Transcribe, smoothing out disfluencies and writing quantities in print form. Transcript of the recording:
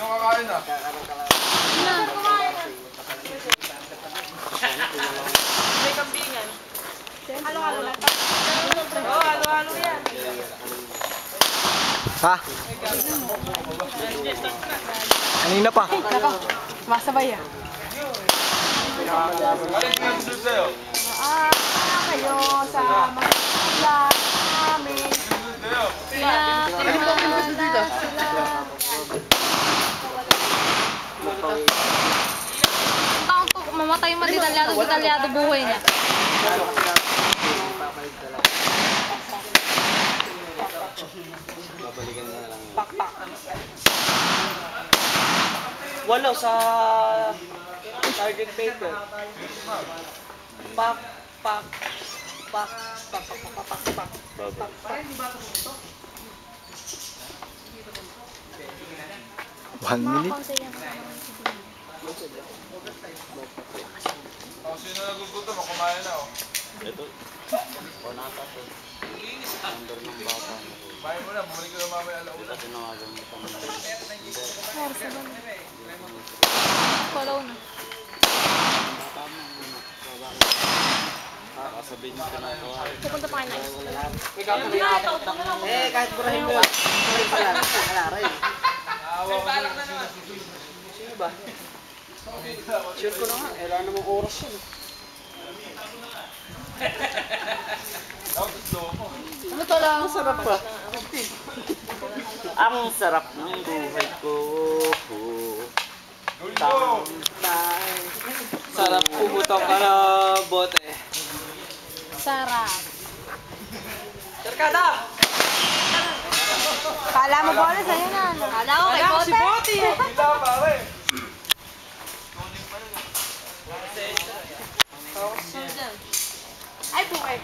Sino kakain na? May kambingan. Halo-halo lang. Oo, halo-halo yan. Ha? Kanina pa. Nako, masabay yan. Alin sinusunod sa'yo? Kayo sa mga namin. Ang taon to, mamatay yung detalyado buhay niya. Pakpak. Walo sa target paper. Pak, pak, pak, pak, pak, pak, pak, pak. 1 minute. Oh, sino nagugutom? Kumain na, oh. Ito. Onata to. Number ng bata. Kumain mo na, bumalik ko na mamaya alauna. Kasi nawagan mo kami. Follow na. Bata mo muna. Sasabihin mo pinagawa. Pupunta pa kayo na. Kahit burahin mo. Alaray. Sino ba? Sure ko na nga. Wala namang oras yun. Ano to lang? Ang sarap pa. Ang sarap ng buhay ko. Sarap pumutok ka na bote. Sarap. Karkada! Kala mo ba ulit sa'yo na? Kala ko kay Bote. Bote! Kita, pare! Ay, bukay.